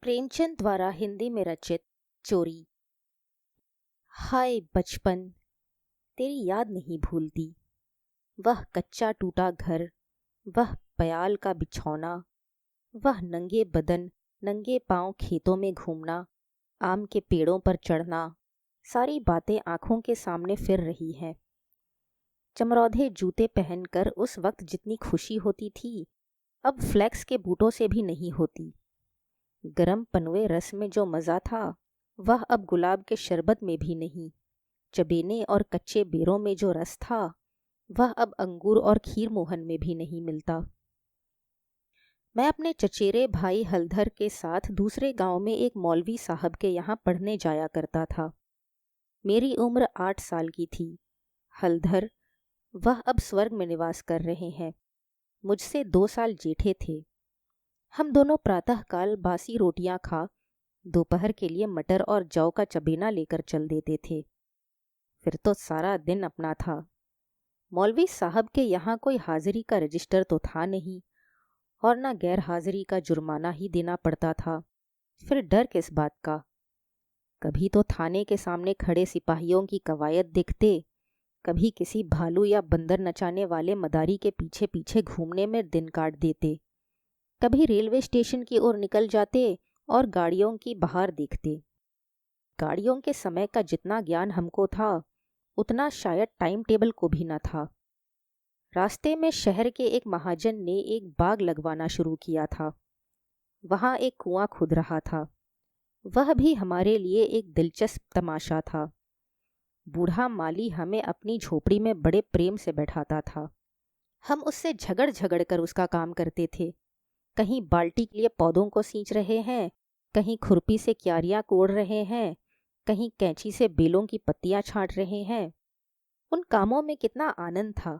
प्रेमचंद द्वारा हिंदी में रचित चोरी। हाय बचपन, तेरी याद नहीं भूलती। वह कच्चा टूटा घर, वह प्याल का बिछौना, वह नंगे बदन नंगे पांव खेतों में घूमना, आम के पेड़ों पर चढ़ना, सारी बातें आंखों के सामने फिर रही हैं। चमरौधे जूते पहनकर उस वक्त जितनी खुशी होती थी, अब फ्लेक्स के बूटों से भी नहीं होती। गरम पनवे रस में जो मज़ा था, वह अब गुलाब के शरबत में भी नहीं। चबेने और कच्चे बेरों में जो रस था, वह अब अंगूर और खीर मोहन में भी नहीं मिलता। मैं अपने चचेरे भाई हलधर के साथ दूसरे गांव में एक मौलवी साहब के यहाँ पढ़ने जाया करता था। मेरी उम्र 8 साल की थी। हलधर, वह अब स्वर्ग में निवास कर रहे हैं, मुझसे 2 साल जेठे थे। हम दोनों प्रातःकाल बासी रोटियां खा दोपहर के लिए मटर और जौ का चबेना लेकर चल देते थे। फिर तो सारा दिन अपना था। मौलवी साहब के यहाँ कोई हाजिरी का रजिस्टर तो था नहीं, और न गैर हाजिरी का जुर्माना ही देना पड़ता था। फिर डर किस बात का। कभी तो थाने के सामने खड़े सिपाहियों की कवायद देखते, कभी किसी भालू या बंदर नचाने वाले मदारी के पीछे पीछे घूमने में दिन काट देते, कभी रेलवे स्टेशन की ओर निकल जाते और गाड़ियों की बहार देखते। गाड़ियों के समय का जितना ज्ञान हमको था, उतना शायद टाइम टेबल को भी न था। रास्ते में शहर के एक महाजन ने एक बाग लगवाना शुरू किया था। वहाँ एक कुआं खुद रहा था। वह भी हमारे लिए एक दिलचस्प तमाशा था। बूढ़ा माली हमें अपनी झोपड़ी में बड़े प्रेम से बैठाता था। हम उससे झगड़ झगड़ कर उसका काम करते थे। कहीं बाल्टी के लिए पौधों को सींच रहे हैं, कहीं खुरपी से क्यारियां कोड़ रहे हैं, कहीं कैंची से बेलों की पत्तियां छांट रहे हैं। उन कामों में कितना आनंद था।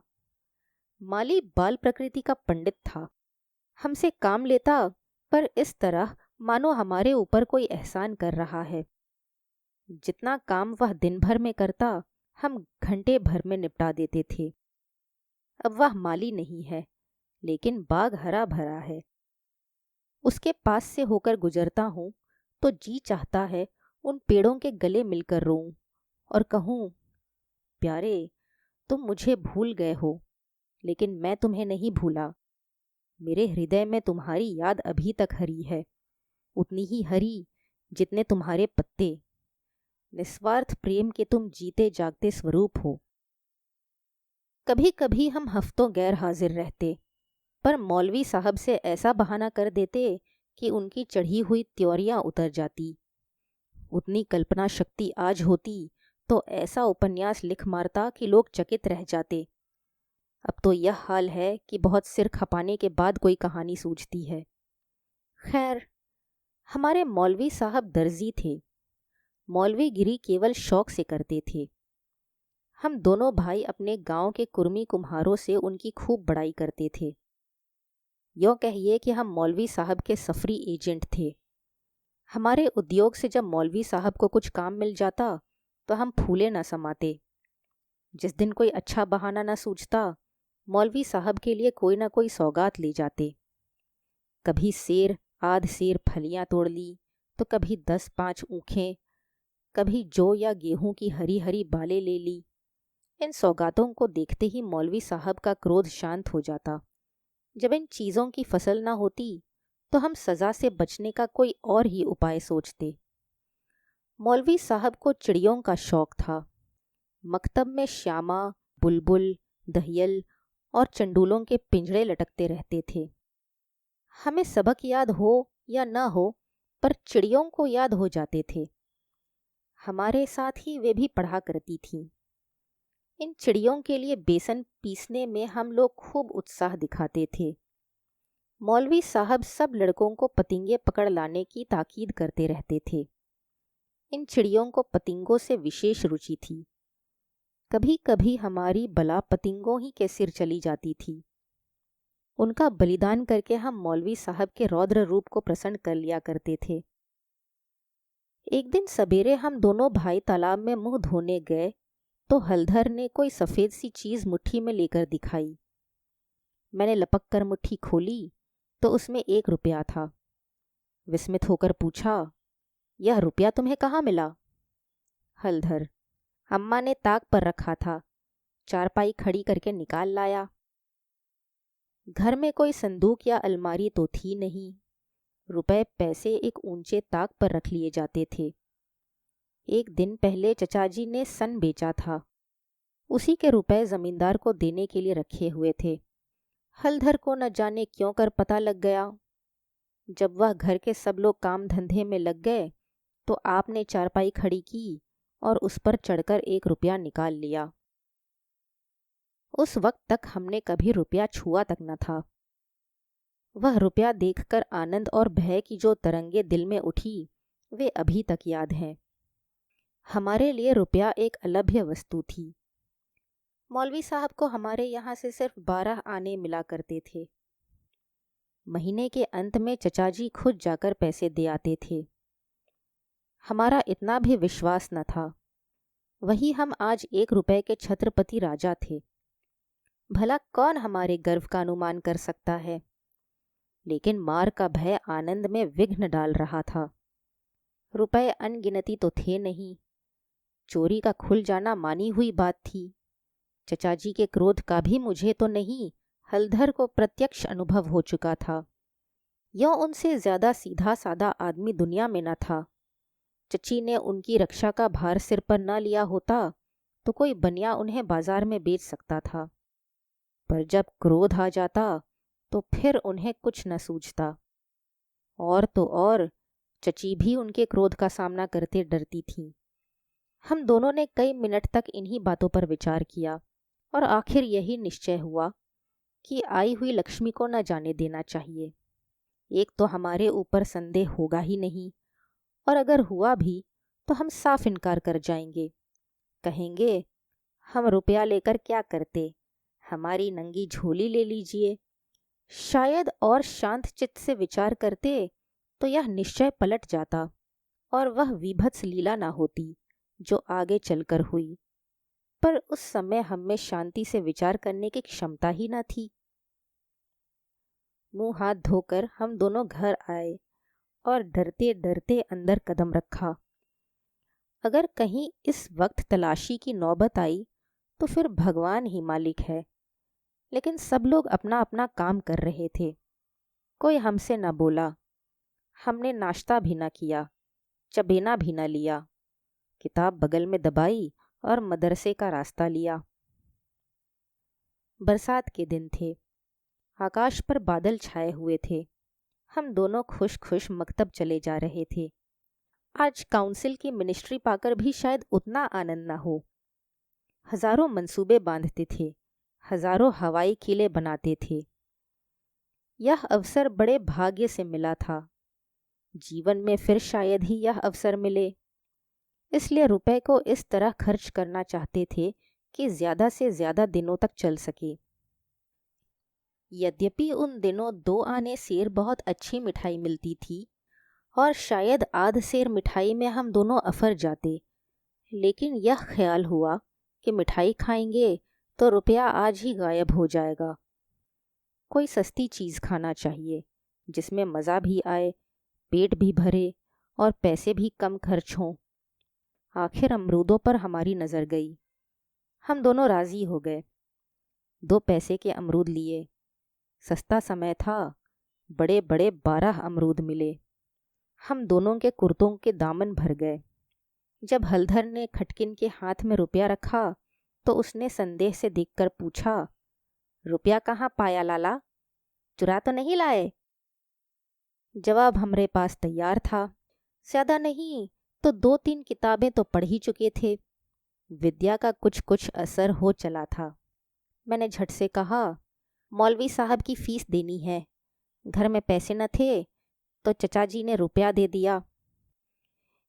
माली बाल प्रकृति का पंडित था। हमसे काम लेता, पर इस तरह मानो हमारे ऊपर कोई एहसान कर रहा है। जितना काम वह दिन भर में करता, हम घंटे भर में निपटा देते थे। अब वह माली नहीं है, लेकिन बाग हरा भरा है। उसके पास से होकर गुजरता हूँ तो जी चाहता है उन पेड़ों के गले मिलकर रोऊं और कहूँ, प्यारे, तुम मुझे भूल गए हो, लेकिन मैं तुम्हें नहीं भूला। मेरे हृदय में तुम्हारी याद अभी तक हरी है, उतनी ही हरी जितने तुम्हारे पत्ते। निस्वार्थ प्रेम के तुम जीते जागते स्वरूप हो। कभी कभी हम हफ्तों गैर हाजिर रहते, पर मौलवी साहब से ऐसा बहाना कर देते कि उनकी चढ़ी हुई त्योरियां उतर जाती। उतनी कल्पना शक्ति आज होती तो ऐसा उपन्यास लिख मारता कि लोग चकित रह जाते। अब तो यह हाल है कि बहुत सिर खपाने के बाद कोई कहानी सूझती है। खैर, हमारे मौलवी साहब दर्जी थे। मौलवीगिरी केवल शौक से करते थे। हम दोनों भाई अपने गांव के कुर्मी कुम्हारों से उनकी खूब बड़ाई करते थे। यों कहिए कि हम मौलवी साहब के सफरी एजेंट थे। हमारे उद्योग से जब मौलवी साहब को कुछ काम मिल जाता, तो हम फूले न समाते। जिस दिन कोई अच्छा बहाना न सूझता, मौलवी साहब के लिए कोई ना कोई सौगात ले जाते। कभी सेर आध सेर फलियां तोड़ ली, तो कभी 10-5 ऊखें, कभी जौ या गेहूं की हरी हरी बालें ले ली। इन सौगातों को देखते ही मौलवी साहब का क्रोध शांत हो जाता। जब इन चीज़ों की फसल न होती, तो हम सज़ा से बचने का कोई और ही उपाय सोचते। मौलवी साहब को चिड़ियों का शौक था। मकतब में श्यामा, बुलबुल, दहियल और चंडूलों के पिंजड़े लटकते रहते थे। हमें सबक याद हो या न हो, पर चिड़ियों को याद हो जाते थे। हमारे साथ ही वे भी पढ़ा करती थीं। इन चिड़ियों के लिए बेसन पीसने में हम लोग खूब उत्साह दिखाते थे। मौलवी साहब सब लड़कों को पतिंगे पकड़ लाने की ताकीद करते रहते थे। इन चिड़ियों को पतिंगों से विशेष रुचि थी। कभी कभी हमारी बला पतिंगों ही के सिर चली जाती थी। उनका बलिदान करके हम मौलवी साहब के रौद्र रूप को प्रसन्न कर लिया करते थे। एक दिन सवेरे हम दोनों भाई तालाब में मुंह धोने गए, तो हलधर ने कोई सफ़ेद सी चीज़ मुट्ठी में लेकर दिखाई। मैंने लपक कर मुट्ठी खोली तो उसमें 1 रुपया था। विस्मित होकर पूछा, यह रुपया तुम्हें कहाँ मिला? हलधर, अम्मा ने ताक पर रखा था, चारपाई खड़ी करके निकाल लाया। घर में कोई संदूक या अलमारी तो थी नहीं। रुपए पैसे एक ऊंचे ताक पर रख लिए जाते थे। एक दिन पहले चचाजी ने सन बेचा था, उसी के रुपए जमींदार को देने के लिए रखे हुए थे। हलधर को न जाने क्यों कर पता लग गया। जब वह घर के सब लोग काम धंधे में लग गए तो आपने चारपाई खड़ी की और उस पर चढ़कर 1 रुपया निकाल लिया। उस वक्त तक हमने कभी रुपया छुआ तक न था। वह रुपया देखकर आनंद और भय की जो तरंगे दिल में उठी, वे अभी तक याद हैं। हमारे लिए रुपया एक अलभ्य वस्तु थी। मौलवी साहब को हमारे यहाँ से सिर्फ 12 आने मिला करते थे। महीने के अंत में चचाजी खुद जाकर पैसे दे आते थे। हमारा इतना भी विश्वास न था। वही हम आज 1 रुपए के छत्रपति राजा थे। भला कौन हमारे गर्व का अनुमान कर सकता है? लेकिन मार का भय आनंद में विघ्न डाल रहा था। रुपए अनगिनती तो थे नहीं। चोरी का खुल जाना मानी हुई बात थी। चचाजी के क्रोध का भी मुझे तो नहीं, हलधर को प्रत्यक्ष अनुभव हो चुका था। यों उनसे ज्यादा सीधा साधा आदमी दुनिया में न था। चची ने उनकी रक्षा का भार सिर पर न लिया होता तो कोई बनिया उन्हें बाजार में बेच सकता था, पर जब क्रोध आ जाता तो फिर उन्हें कुछ न सूझता। और तो और चची भी उनके क्रोध का सामना करते डरती थीं। हम दोनों ने कई मिनट तक इन्हीं बातों पर विचार किया और आखिर यही निश्चय हुआ कि आई हुई लक्ष्मी को न जाने देना चाहिए। एक तो हमारे ऊपर संदेह होगा ही नहीं, और अगर हुआ भी तो हम साफ इनकार कर जाएंगे। कहेंगे, हम रुपया लेकर क्या करते, हमारी नंगी झोली ले लीजिए। शायद और शांत चित्त से विचार करते तो यह निश्चय पलट जाता और वह विभत्स लीला ना होती जो आगे चलकर हुई। पर उस समय हम में शांति से विचार करने की क्षमता ही न थी। मुंह हाथ धोकर हम दोनों घर आए और डरते डरते अंदर कदम रखा। अगर कहीं इस वक्त तलाशी की नौबत आई तो फिर भगवान ही मालिक है। लेकिन सब लोग अपना अपना काम कर रहे थे। कोई हमसे न बोला। हमने नाश्ता भी न किया, चबेना भी न लिया। किताब बगल में दबाई और मदरसे का रास्ता लिया। बरसात के दिन थे। आकाश पर बादल छाए हुए थे। हम दोनों खुश खुश मकतब चले जा रहे थे। आज काउंसिल की मिनिस्ट्री पाकर भी शायद उतना आनंद न हो। हजारों मंसूबे बांधते थे, हजारों हवाई किले बनाते थे। यह अवसर बड़े भाग्य से मिला था। जीवन में फिर शायद ही यह अवसर मिले। इसलिए रुपए को इस तरह खर्च करना चाहते थे कि ज्यादा से ज्यादा दिनों तक चल सके। यद्यपि उन दिनों 2 आने सेर बहुत अच्छी मिठाई मिलती थी और शायद आध सेर मिठाई में हम दोनों अफर जाते, लेकिन यह ख्याल हुआ कि मिठाई खाएंगे तो रुपया आज ही गायब हो जाएगा। कोई सस्ती चीज़ खाना चाहिए जिसमें मज़ा भी आए, पेट भी भरे और पैसे भी कम खर्च हों। आखिर अमरूदों पर हमारी नज़र गई। हम दोनों राज़ी हो गए। 2 पैसे के अमरूद लिए। सस्ता समय था। बड़े बड़े 12 अमरूद मिले। हम दोनों के कुर्तों के दामन भर गए। जब हलधर ने खटकिन के हाथ में रुपया रखा तो उसने संदेह से देखकर पूछा, रुपया कहाँ पाया लाला? चुरा तो नहीं लाए? जवाब हमरे पास तैयार था। ज्यादा नहीं तो 2-3 किताबें तो पढ़ ही चुके थे। विद्या का कुछ कुछ असर हो चला था। मैंने झट से कहा, मौलवी साहब की फीस देनी है। घर में पैसे न थे तो चचाजी ने रुपया दे दिया।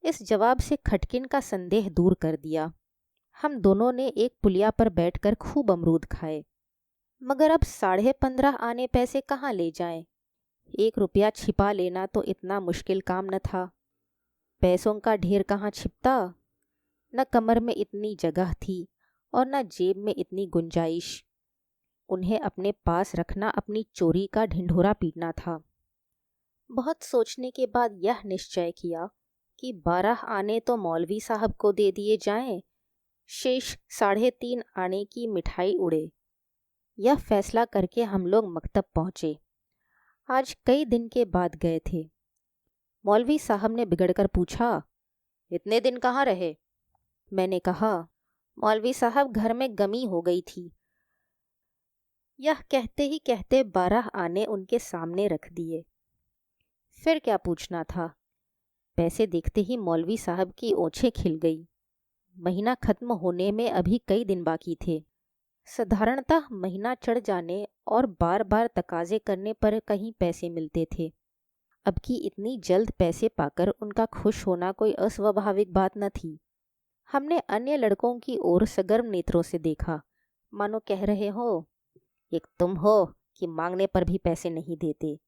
इस जवाब से खटकिन का संदेह दूर कर दिया। हम दोनों ने एक पुलिया पर बैठकर खूब अमरूद खाए। मगर अब 15.5 आने पैसे कहाँ ले जाएं? 1 रुपया छिपा लेना तो इतना मुश्किल काम न था। पैसों का ढेर कहाँ छिपता? न कमर में इतनी जगह थी और न जेब में इतनी गुंजाइश। उन्हें अपने पास रखना अपनी चोरी का ढिंढोरा पीटना था। बहुत सोचने के बाद यह निश्चय किया कि 12 आने तो मौलवी साहब को दे दिए जाएं, शेष 3.5 आने की मिठाई उड़े। यह फैसला करके हम लोग मकतब पहुंचे। आज कई दिन के बाद गए थे। मौलवी साहब ने बिगड़कर पूछा, इतने दिन कहाँ रहे? मैंने कहा, मौलवी साहब घर में गमी हो गई थी। यह कहते ही कहते 12 आने उनके सामने रख दिए। फिर क्या पूछना था? पैसे देखते ही मौलवी साहब की ओंछें खिल गई। महीना खत्म होने में अभी कई दिन बाकी थे। साधारणतः महीना चढ़ जाने और बार बार तकाजे करने पर कहीं पैसे मिलते थे। अब की इतनी जल्द पैसे पाकर उनका खुश होना कोई अस्वाभाविक बात न थी। हमने अन्य लड़कों की ओर सगर्म नेत्रों से देखा, मानो कह रहे हो, एक तुम हो कि मांगने पर भी पैसे नहीं देते,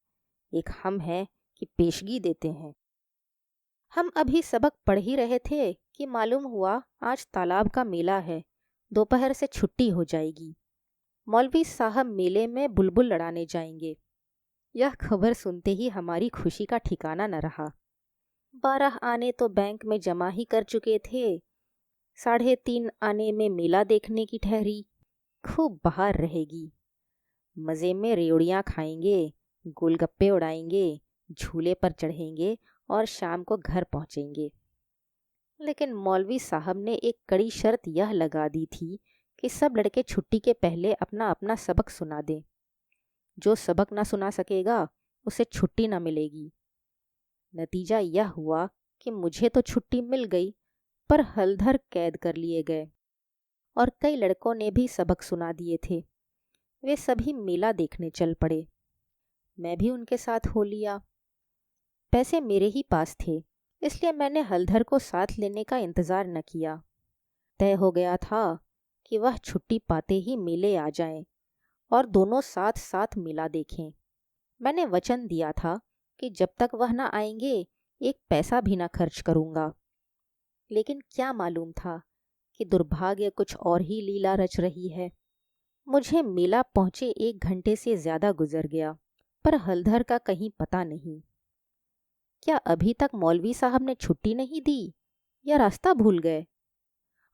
एक हम हैं कि पेशगी देते हैं। हम अभी सबक पढ़ ही रहे थे कि मालूम हुआ आज तालाब का मेला है, दोपहर से छुट्टी हो जाएगी। मौलवी साहब मेले में बुलबुल लड़ाने जाएंगे। यह खबर सुनते ही हमारी खुशी का ठिकाना न रहा। 12 आने तो बैंक में जमा ही कर चुके थे, 3.5 आने में मेला देखने की ठहरी। खूब बहार रहेगी। मज़े में रेवड़ियाँ खाएंगे, गोलगप्पे उड़ाएंगे, झूले पर चढ़ेंगे और शाम को घर पहुँचेंगे। लेकिन मौलवी साहब ने एक कड़ी शर्त यह लगा दी थी कि सब लड़के छुट्टी के पहले अपना अपना सबक सुना दें। जो सबक ना सुना सकेगा उसे छुट्टी ना मिलेगी। नतीजा यह हुआ कि मुझे तो छुट्टी मिल गई, पर हलधर कैद कर लिए गए और कई लड़कों ने भी सबक सुना दिए थे। वे सभी मेला देखने चल पड़े। मैं भी उनके साथ हो लिया। पैसे मेरे ही पास थे, इसलिए मैंने हलधर को साथ लेने का इंतज़ार न किया। तय हो गया था कि वह छुट्टी पाते ही मेले आ जाएं और दोनों साथ साथ मेला देखें। मैंने वचन दिया था कि जब तक वह न आएंगे एक पैसा भी न खर्च करूँगा। लेकिन क्या मालूम था कि दुर्भाग्य कुछ और ही लीला रच रही है। मुझे मेला पहुँचे 1 घंटे से ज़्यादा गुजर गया, पर हलधर का कहीं पता नहीं। क्या अभी तक मौलवी साहब ने छुट्टी नहीं दी या रास्ता भूल गए?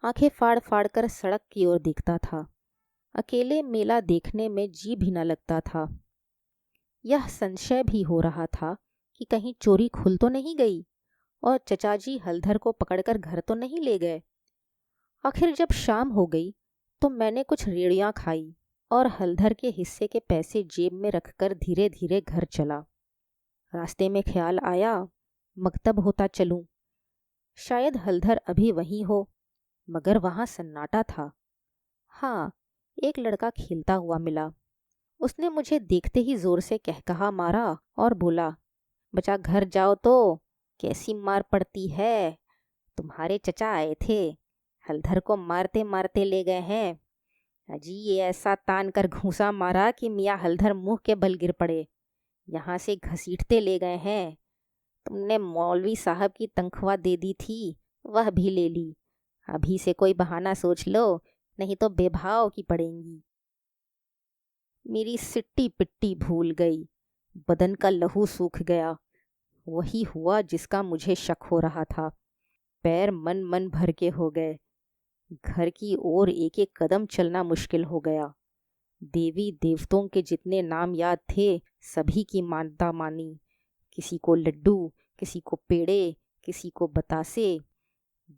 आंखें फाड़ फाड़ कर सड़क की ओर देखता था। अकेले मेला देखने में जी भी न लगता था। यह संशय भी हो रहा था कि कहीं चोरी खुल तो नहीं गई और चचाजी हलधर को पकड़कर घर तो नहीं ले गए। आखिर जब शाम हो गई तो मैंने कुछ रेड़ियाँ खाई और हलधर के हिस्से के पैसे जेब में रखकर धीरे धीरे घर चला। रास्ते में ख्याल आया, मकतब होता चलूं। शायद हलधर अभी वहीं हो, मगर वहाँ सन्नाटा था। हाँ, एक लड़का खेलता हुआ मिला। उसने मुझे देखते ही जोर से कहकहा मारा और बोला, बचा घर जाओ तो कैसी मार पड़ती है। तुम्हारे चचा आए थे, हलधर को मारते मारते ले गए हैं। अजी ये ऐसा तान कर घूंसा मारा कि मियाँ हलधर मुंह के बल गिर पड़े। यहाँ से घसीटते ले गए हैं। तुमने मौलवी साहब की तनख्वाह दे दी थी, वह भी ले ली। अभी से कोई बहाना सोच लो, नहीं तो बेभाव की पड़ेंगी। मेरी सिट्टी पिट्टी भूल गई, बदन का लहू सूख गया। वही हुआ जिसका मुझे शक हो रहा था। पैर मन मन भर के हो गए। घर की ओर एक एक कदम चलना मुश्किल हो गया। देवी देवताओं के जितने नाम याद थे सभी की मानता मानी। किसी को लड्डू, किसी को पेड़े, किसी को बतासे।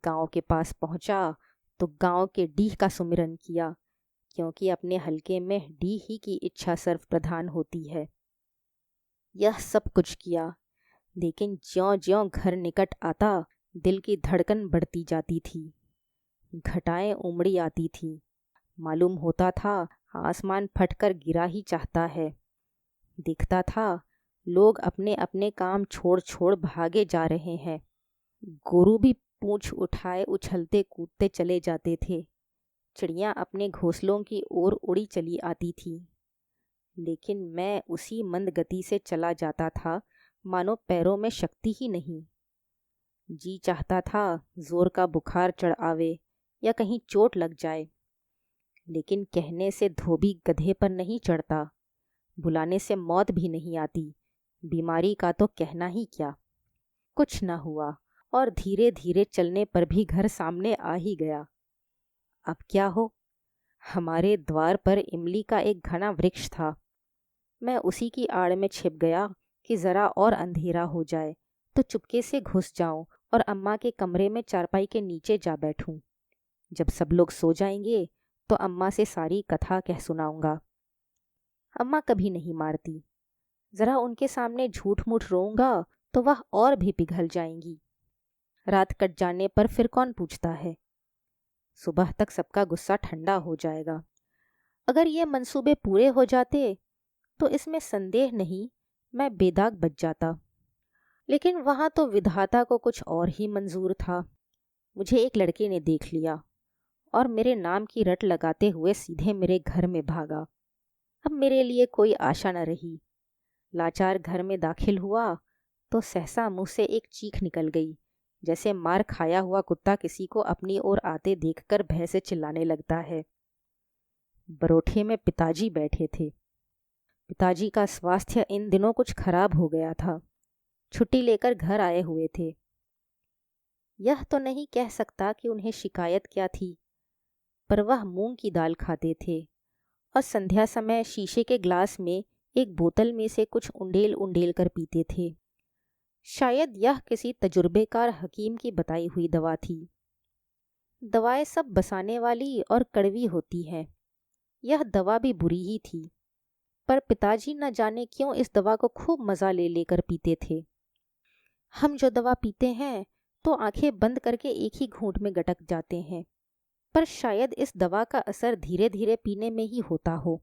गांव के पास पहुंचा तो गांव के डीह का सुमिरन किया, क्योंकि अपने हलके में डीह ही की इच्छा सर्वप्रधान होती है। यह सब कुछ किया, लेकिन ज्यों-ज्यों घर निकट आता दिल की धड़कन बढ़ती जाती थी। घटाएं उमड़ी आती थी। मालूम होता था आसमान फटकर गिरा ही चाहता है। दिखता था लोग अपने अपने काम छोड़ छोड़ भागे जा रहे हैं। गोरू भी पूंछ उठाए उछलते कूदते चले जाते थे। चिड़ियाँ अपने घोंसलों की ओर उड़ी चली आती थी। लेकिन मैं उसी मंद गति से चला जाता था मानो पैरों में शक्ति ही नहीं। जी चाहता था जोर का बुखार चढ़ आवे या कहीं चोट लग जाए, लेकिन कहने से धोबी गधे पर नहीं चढ़ता, बुलाने से मौत भी नहीं आती, बीमारी का तो कहना ही क्या। कुछ न हुआ और धीरे धीरे चलने पर भी घर सामने आ ही गया। अब क्या हो। हमारे द्वार पर इमली का एक घना वृक्ष था। मैं उसी की आड़ में छिप गया कि ज़रा और अंधेरा हो जाए तो चुपके से घुस जाऊं और अम्मा के कमरे में चारपाई के नीचे जा बैठूं। जब सब लोग सो जाएंगे तो अम्मा से सारी कथा कह सुनाऊंगा। अम्मा कभी नहीं मारती। ज़रा उनके सामने झूठ मूठ रोऊंगा तो वह और भी पिघल जाएंगी। रात कट जाने पर फिर कौन पूछता है। सुबह तक सबका गुस्सा ठंडा हो जाएगा। अगर ये मंसूबे पूरे हो जाते तो इसमें संदेह नहीं मैं बेदाग बच जाता। लेकिन वहाँ तो विधाता को कुछ और ही मंजूर था। मुझे एक लड़के ने देख लिया और मेरे नाम की रट लगाते हुए सीधे मेरे घर में भागा। अब मेरे लिए कोई आशा न रही। लाचार घर में दाखिल हुआ तो सहसा मुंह से एक चीख निकल गई, जैसे मार खाया हुआ कुत्ता किसी को अपनी ओर आते देखकर भय से चिल्लाने लगता है। बरोठे में पिताजी बैठे थे। पिताजी का स्वास्थ्य इन दिनों कुछ खराब हो गया था। छुट्टी लेकर घर आए हुए थे। यह तो नहीं कह सकता कि उन्हें शिकायत क्या थी, पर वह मूंग की दाल खाते थे और संध्या समय शीशे के ग्लास में एक बोतल में से कुछ उंडेल उंडेल कर पीते थे। शायद यह किसी तजुर्बेकार हकीम की बताई हुई दवा थी। दवाएं सब बसाने वाली और कड़वी होती हैं। यह दवा भी बुरी ही थी, पर पिताजी न जाने क्यों इस दवा को खूब मज़ा ले लेकर पीते थे। हम जो दवा पीते हैं तो आंखें बंद करके एक ही घूंट में गटक जाते हैं, पर शायद इस दवा का असर धीरे धीरे पीने में ही होता हो।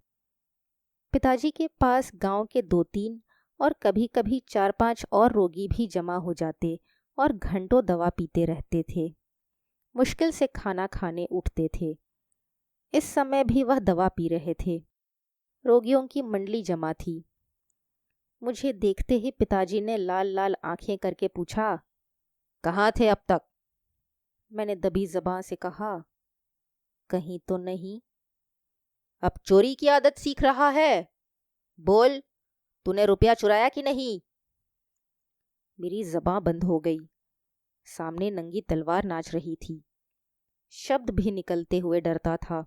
पिताजी के पास गांव के 2-3 और कभी कभी 4-5 और रोगी भी जमा हो जाते और घंटों दवा पीते रहते थे। मुश्किल से खाना खाने उठते थे। इस समय भी वह दवा पी रहे थे। रोगियों की मंडली जमा थी। मुझे देखते ही पिताजी ने लाल लाल आंखें करके पूछा, कहाँ थे अब तक? मैंने दबी ज़बान से कहा, कहीं तो नहीं। अब चोरी की आदत सीख रहा है? बोल, तूने रुपया चुराया कि नहीं? मेरी ज़बां बंद हो गई। सामने नंगी तलवार नाच रही थी। शब्द भी निकलते हुए डरता था।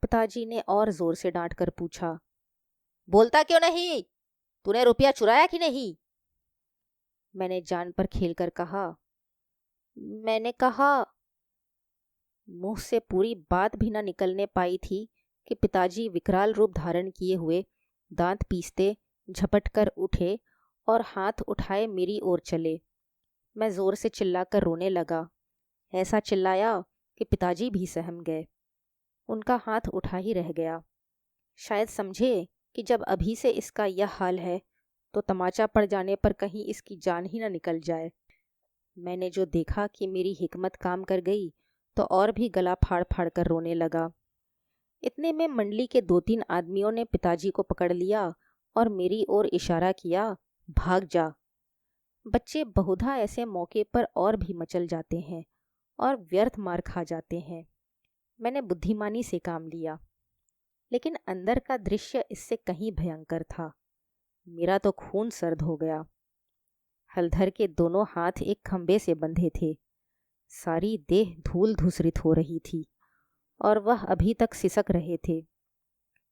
पिताजी ने और जोर से डांट कर पूछा, बोलता क्यों नहीं? तूने रुपया चुराया कि नहीं? मैंने जान पर खेलकर कहा, मैंने कहा। मुंह से पूरी बात भी न निकलने पाई थी कि पिताजी विकराल रूप धारण किए हुए दांत पीसते झपट कर उठे और हाथ उठाए मेरी ओर चले। मैं जोर से चिल्लाकर रोने लगा। ऐसा चिल्लाया कि पिताजी भी सहम गए। उनका हाथ उठा ही रह गया। शायद समझे कि जब अभी से इसका यह हाल है तो तमाचा पड़ जाने पर कहीं इसकी जान ही न निकल जाए। मैंने जो देखा कि मेरी हिकमत काम कर गई तो और भी गला फाड़ फाड़ कर रोने लगा। इतने में मंडली के 2-3 आदमियों ने पिताजी को पकड़ लिया और मेरी ओर इशारा किया, भाग जा। बच्चे बहुधा ऐसे मौके पर और भी मचल जाते हैं और व्यर्थ मार खा जाते हैं। मैंने बुद्धिमानी से काम लिया, लेकिन अंदर का दृश्य इससे कहीं भयंकर था। मेरा तो खून सर्द हो गया। हलधर के दोनों हाथ एक खंबे से बंधे थे। सारी देह धूल धूसरित हो रही थी और वह अभी तक सिसक रहे थे।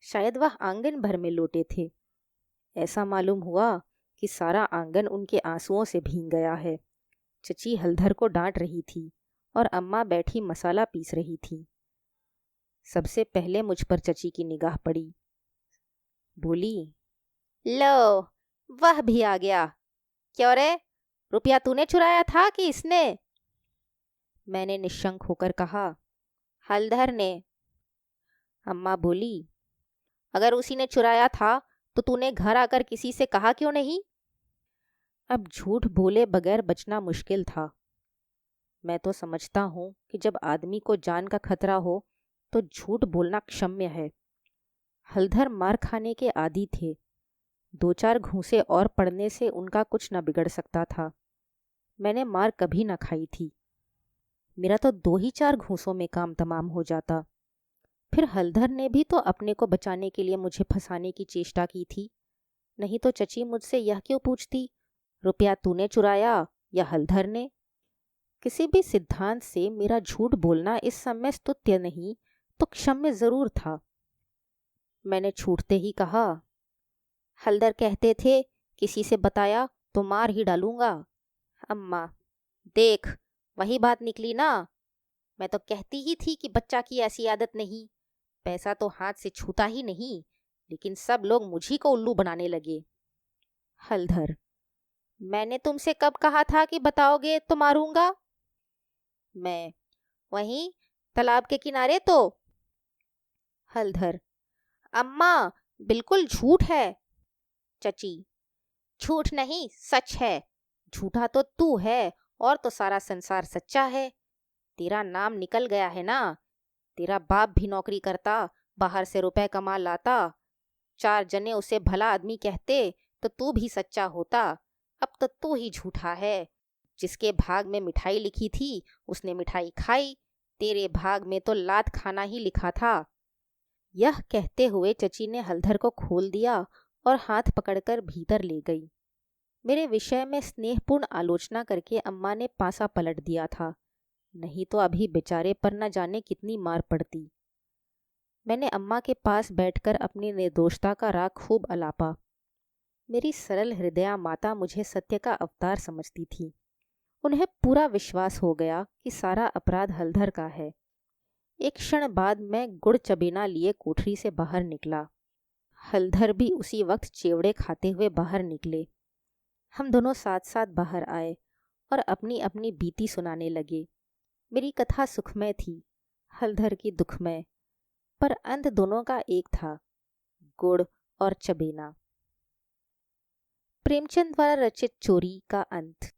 शायद वह आंगन भर में लोटे थे। ऐसा मालूम हुआ कि सारा आंगन उनके आंसुओं से भीग गया है। चची हलधर को डांट रही थी और अम्मा बैठी मसाला पीस रही थी। सबसे पहले मुझ पर चची की निगाह पड़ी। बोली, लो, वह भी आ गया। क्यों रे, रुपया तूने चुराया था कि इसने? मैंने निशंक होकर कहा, हलधर ने। अम्मा बोली, अगर उसी ने चुराया था तो तूने घर आकर किसी से कहा क्यों नहीं? अब झूठ बोले बगैर बचना मुश्किल था। मैं तो समझता हूँ कि जब आदमी को जान का खतरा हो तो झूठ बोलना क्षम्य है। हलधर मार खाने के आदी थे। 2-4 घूंसे और पड़ने से उनका कुछ न बिगड़ सकता था। मैंने मार कभी न खाई थी। मेरा तो 2 ही 4 घूंसों में काम तमाम हो जाता। फिर हलधर ने भी तो अपने को बचाने के लिए मुझे फंसाने की चेष्टा की थी। नहीं तो चची मुझसे यह क्यों पूछती, रुपया तूने चुराया या हलधर ने। किसी भी सिद्धांत से मेरा झूठ बोलना इस समय स्तुत्य नहीं तो क्षम्य जरूर था। मैंने छूटते ही कहा, हलधर कहते थे किसी से बताया तो मार ही डालूंगा। अम्मा, देख, वही बात निकली ना। मैं तो कहती ही थी कि बच्चा की ऐसी आदत नहीं, पैसा तो हाथ से छूता ही नहीं, लेकिन सब लोग मुझी को उल्लू बनाने लगे। हलधर, मैंने तुमसे कब कहा था कि बताओगे तो मारूंगा। मैं, वहीं तालाब के किनारे तो। हलधर, अम्मा, बिल्कुल झूठ है। चची, झूठ नहीं, सच है। झूठा तो तू है और तो सारा संसार सच्चा है। तेरा नाम निकल गया है ना। तेरा बाप भी नौकरी करता, बाहर से रुपए कमा लाता, 4 जने उसे भला आदमी कहते तो तू भी सच्चा होता। अब तो तू ही झूठा है। जिसके भाग में मिठाई लिखी थी उसने मिठाई खाई, तेरे भाग में तो लात खाना ही लिखा था। यह कहते हुए चची ने हलधर को खोल दिया और हाथ पकड़कर भीतर ले गई। मेरे विषय में स्नेहपूर्ण आलोचना करके अम्मा ने पासा पलट दिया था, नहीं तो अभी बेचारे पर न जाने कितनी मार पड़ती। मैंने अम्मा के पास बैठकर अपनी निर्दोषता का राग खूब अलापा। मेरी सरल हृदया माता मुझे सत्य का अवतार समझती थी। उन्हें पूरा विश्वास हो गया कि सारा अपराध हलधर का है। एक क्षण बाद मैं गुड़ चबेना लिए कोठरी से बाहर निकला। हलधर भी उसी वक्त चेवड़े खाते हुए बाहर निकले। हम दोनों साथ साथ बाहर आए और अपनी अपनी बीती सुनाने लगे। मेरी कथा सुखमय थी, हलधर की दुखमय, पर अंत दोनों का एक था, गुड़ और चबेना। प्रेमचंद द्वारा रचित चोरी का अंत।